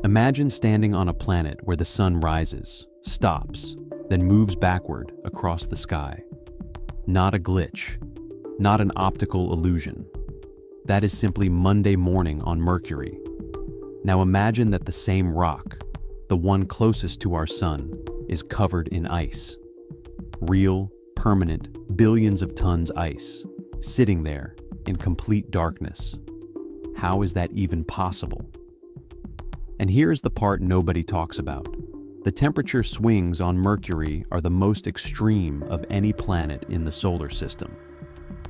Imagine standing on a planet where the sun rises, stops, then moves backward across the sky. Not a glitch, not an optical illusion. That is simply Monday morning on Mercury. Now imagine that the same rock, the one closest to our sun, is covered in ice. Real, permanent, billions of tons ice, sitting there in complete darkness. How is that even possible? And here's the part nobody talks about. The temperature swings on Mercury are the most extreme of any planet in the solar system.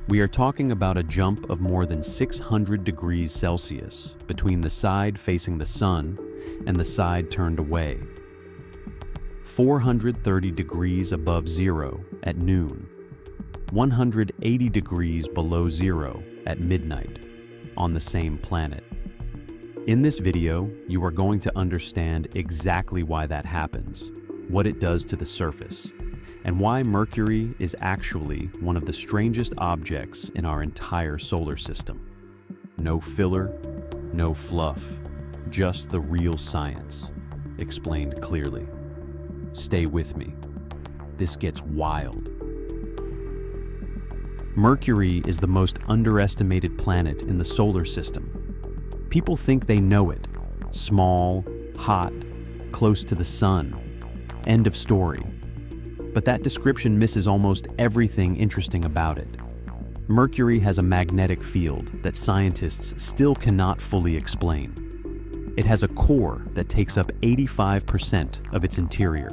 We are talking about a jump of more than 600 degrees Celsius between the side facing the sun and the side turned away. 430 degrees above zero at noon, 180 degrees below zero at midnight on the same planet. In this video, you are going to understand exactly why that happens, what it does to the surface, and why Mercury is actually one of the strangest objects in our entire solar system. No filler, no fluff, just the real science, explained clearly. Stay with me. This gets wild. Mercury is the most underestimated planet in the solar system. People think they know it. Small, hot, close to the sun. End of story. But that description misses almost everything interesting about it. Mercury has a magnetic field that scientists still cannot fully explain. It has a core that takes up 85% of its interior.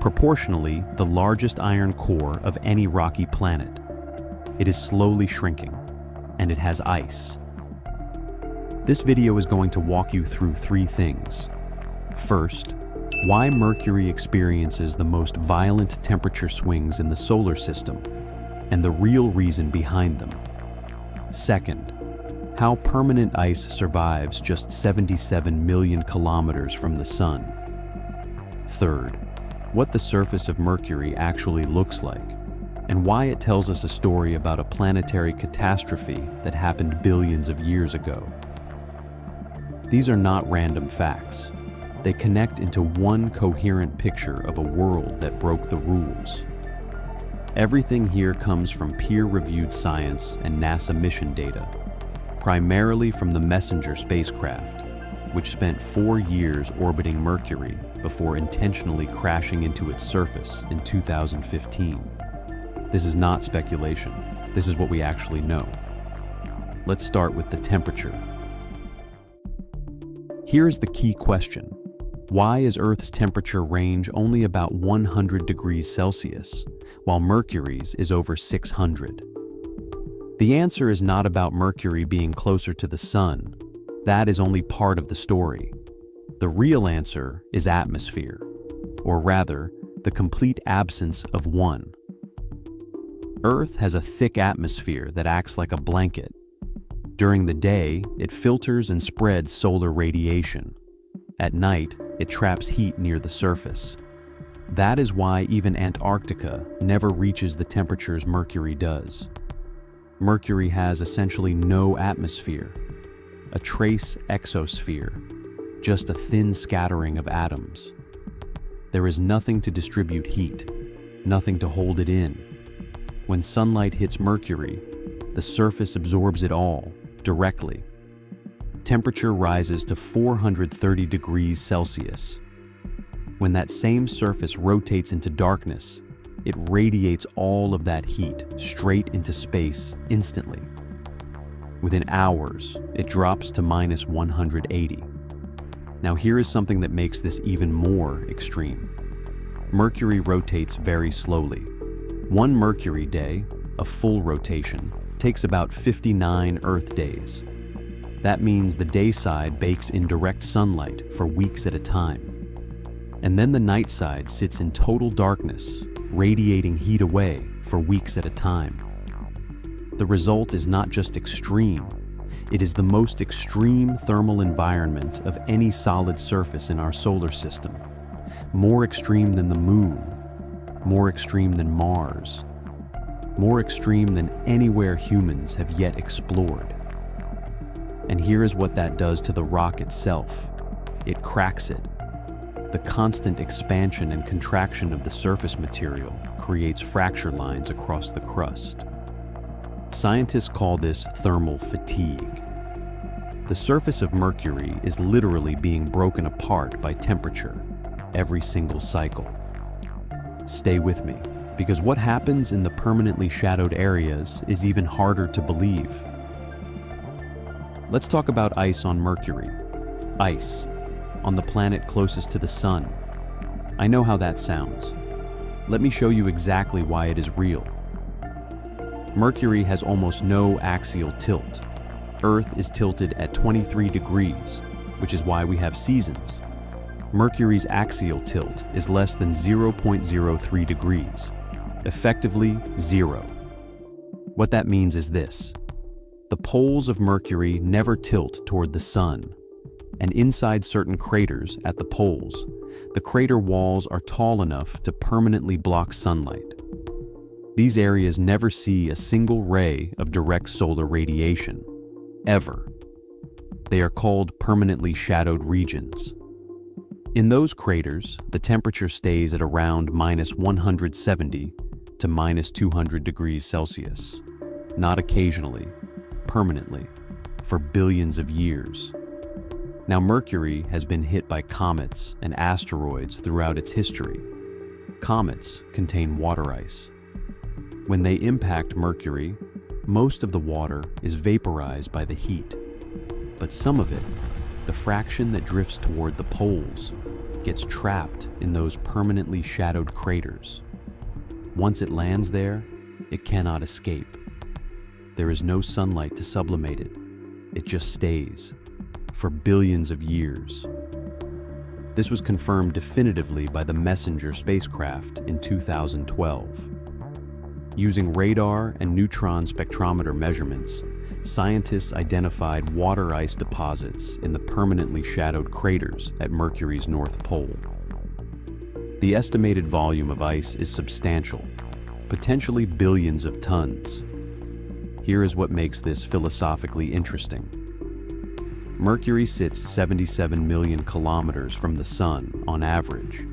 Proportionally, the largest iron core of any rocky planet. It is slowly shrinking, and it has ice. This video is going to walk you through three things. First, why Mercury experiences the most violent temperature swings in the solar system, and the real reason behind them. Second, how permanent ice survives just 77 million kilometers from the sun. Third, what the surface of Mercury actually looks like, and why it tells us a story about a planetary catastrophe that happened billions of years ago. These are not random facts. They connect into one coherent picture of a world that broke the rules. Everything here comes from peer-reviewed science and NASA mission data, primarily from the Messenger spacecraft, which spent 4 years orbiting Mercury before intentionally crashing into its surface in 2015. This is not speculation. This is what we actually know. Let's start with the temperature. Here's the key question. Why is Earth's temperature range only about 100 degrees Celsius, while Mercury's is over 600? The answer is not about Mercury being closer to the sun. That is only part of the story. The real answer is atmosphere, or rather, the complete absence of one. Earth has a thick atmosphere that acts like a blanket. During the day, it filters and spreads solar radiation. At night, it traps heat near the surface. That is why even Antarctica never reaches the temperatures Mercury does. Mercury has essentially no atmosphere, a trace exosphere, just a thin scattering of atoms. There is nothing to distribute heat, nothing to hold it in. When sunlight hits Mercury, the surface absorbs it all, directly. Temperature rises to 430 degrees Celsius. When that same surface rotates into darkness, it radiates all of that heat straight into space instantly. Within hours, it drops to minus 180. Now here is something that makes this even more extreme. Mercury rotates very slowly. One Mercury day, a full rotation, takes about 59 Earth days. That means the day side bakes in direct sunlight for weeks at a time. And then the night side sits in total darkness, radiating heat away for weeks at a time. The result is not just extreme, it is the most extreme thermal environment of any solid surface in our solar system. More extreme than the Moon, more extreme than Mars, more extreme than anywhere humans have yet explored. And here is what that does to the rock itself. it cracks it. The constant expansion and contraction of the surface material creates fracture lines across the crust. Scientists call this thermal fatigue. The surface of Mercury is literally being broken apart by temperature every single cycle. Stay with me, because what happens in the permanently shadowed areas is even harder to believe. Let's talk about ice on Mercury. Ice, on the planet closest to the Sun. I know how that sounds. Let me show you exactly why it is real. Mercury has almost no axial tilt. Earth is tilted at 23 degrees, which is why we have seasons. Mercury's axial tilt is less than 0.03 degrees, effectively zero. What that means is this: the poles of Mercury never tilt toward the Sun, and inside certain craters at the poles, the crater walls are tall enough to permanently block sunlight. These areas never see a single ray of direct solar radiation, ever. They are called permanently shadowed regions. In those craters, the temperature stays at around -170 to -200 degrees Celsius, not occasionally, permanently, for billions of years. Now, Mercury has been hit by comets and asteroids throughout its history. Comets contain water ice. When they impact Mercury, most of the water is vaporized by the heat, but some of it, the fraction that drifts toward the poles, gets trapped in those permanently shadowed craters. Once it lands there, it cannot escape. There is no sunlight to sublimate it. It just stays for billions of years. This was confirmed definitively by the Messenger spacecraft in 2012. Using radar and neutron spectrometer measurements, scientists identified water ice deposits in the permanently shadowed craters at Mercury's North Pole. The estimated volume of ice is substantial, potentially billions of tons. Here is what makes this philosophically interesting. Mercury sits 77 million kilometers from the Sun on average.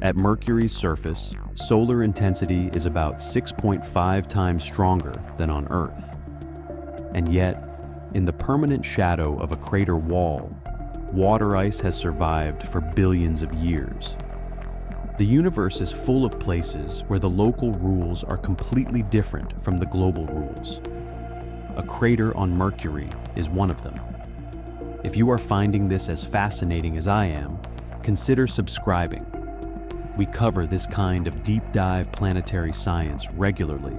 At Mercury's surface, solar intensity is about 6.5 times stronger than on Earth. And yet, in the permanent shadow of a crater wall, water ice has survived for billions of years. The universe is full of places where the local rules are completely different from the global rules. A crater on Mercury is one of them. If you are finding this as fascinating as I am, consider subscribing. We cover this kind of deep dive planetary science regularly.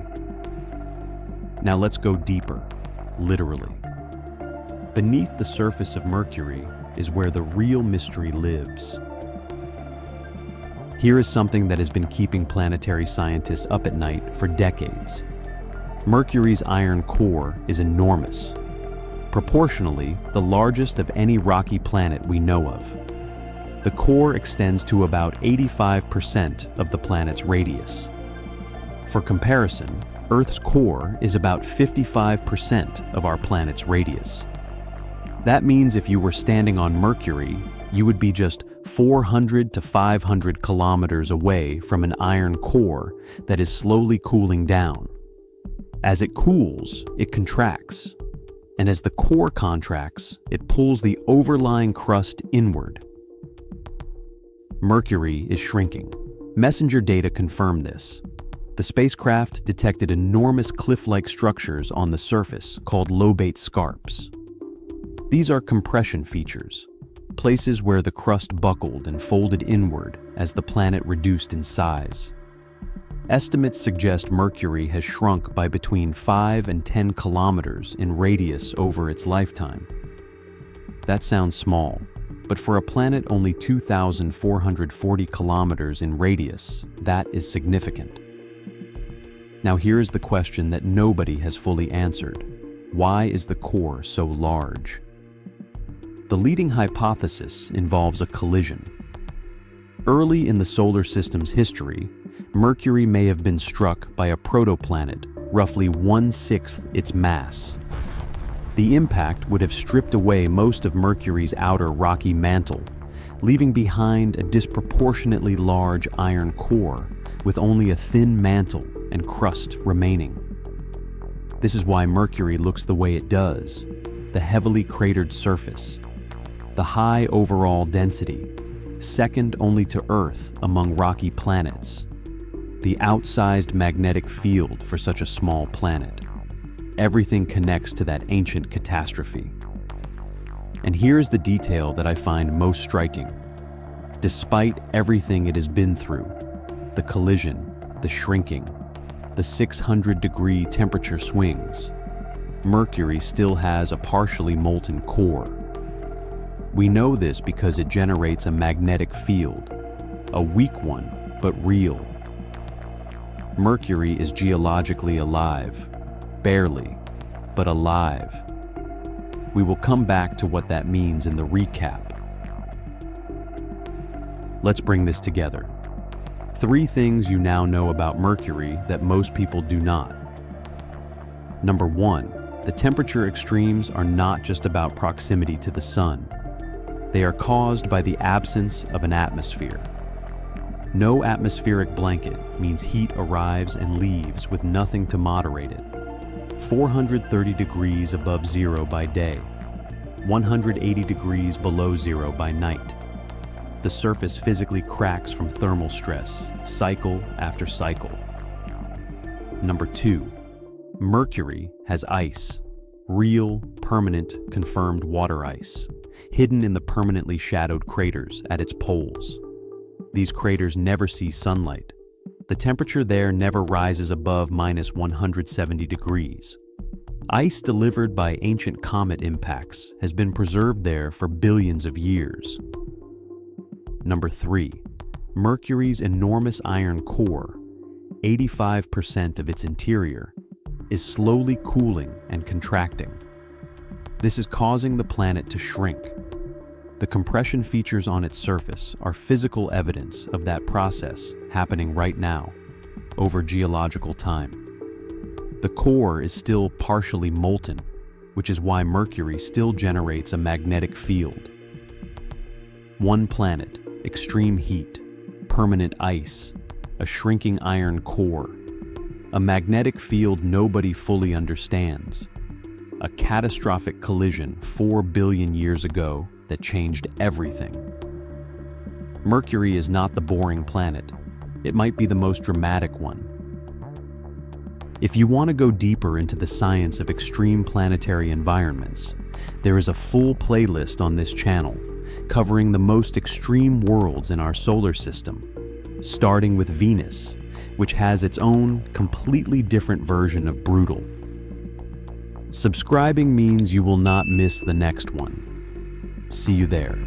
Now let's go deeper, literally. Beneath the surface of Mercury is where the real mystery lives. Here is something that has been keeping planetary scientists up at night for decades. Mercury's iron core is enormous, proportionally the largest of any rocky planet we know of. The core extends to about 85% of the planet's radius. For comparison, Earth's core is about 55% of our planet's radius. That means if you were standing on Mercury, you would be just 400 to 500 kilometers away from an iron core that is slowly cooling down. As it cools, it contracts. And as the core contracts, it pulls the overlying crust inward. Mercury is shrinking. Messenger data confirm this. The spacecraft detected enormous cliff-like structures on the surface called lobate scarps. These are compression features, places where the crust buckled and folded inward as the planet reduced in size. Estimates suggest Mercury has shrunk by between 5 and 10 kilometers in radius over its lifetime. That sounds small, but for a planet only 2,440 kilometers in radius, that is significant. Now here is the question that nobody has fully answered. Why is the core so large? The leading hypothesis involves a collision. Early in the solar system's history, Mercury may have been struck by a protoplanet, roughly 1/6 its mass. The impact would have stripped away most of Mercury's outer rocky mantle, leaving behind a disproportionately large iron core with only a thin mantle and crust remaining. This is why Mercury looks the way it does: the heavily cratered surface, the high overall density, second only to Earth among rocky planets, the outsized magnetic field for such a small planet. Everything connects to that ancient catastrophe. And here's the detail that I find most striking. Despite everything it has been through, the collision, the shrinking, the 600-degree temperature swings, Mercury still has a partially molten core. We know this because it generates a magnetic field, a weak one, but real. Mercury is geologically alive, barely, but alive. We will come back to what that means in the recap. Let's bring this together. 3 things you now know about Mercury that most people do not. Number 1, the temperature extremes are not just about proximity to the sun. They are caused by the absence of an atmosphere. No atmospheric blanket means heat arrives and leaves with nothing to moderate it. 430 degrees above zero by day, 180 degrees below zero by night. The surface physically cracks from thermal stress, cycle after cycle. Number 2, Mercury has ice, real, permanent, confirmed water ice, hidden in the permanently shadowed craters at its poles. These craters never see sunlight. The temperature there never rises above -170 degrees. Ice delivered by ancient comet impacts has been preserved there for billions of years. Number 3, Mercury's enormous iron core, 85% of its interior, is slowly cooling and contracting. This is causing the planet to shrink. The compression features on its surface are physical evidence of that process happening right now, over geological time. The core is still partially molten, which is why Mercury still generates a magnetic field. One planet, extreme heat, permanent ice, a shrinking iron core, a magnetic field nobody fully understands, a catastrophic collision 4 billion years ago that changed everything. Mercury is not the boring planet. It might be the most dramatic one. If you want to go deeper into the science of extreme planetary environments, there is a full playlist on this channel covering the most extreme worlds in our solar system, starting with Venus, which has its own completely different version of brutal. Subscribing means you will not miss the next one. See you there.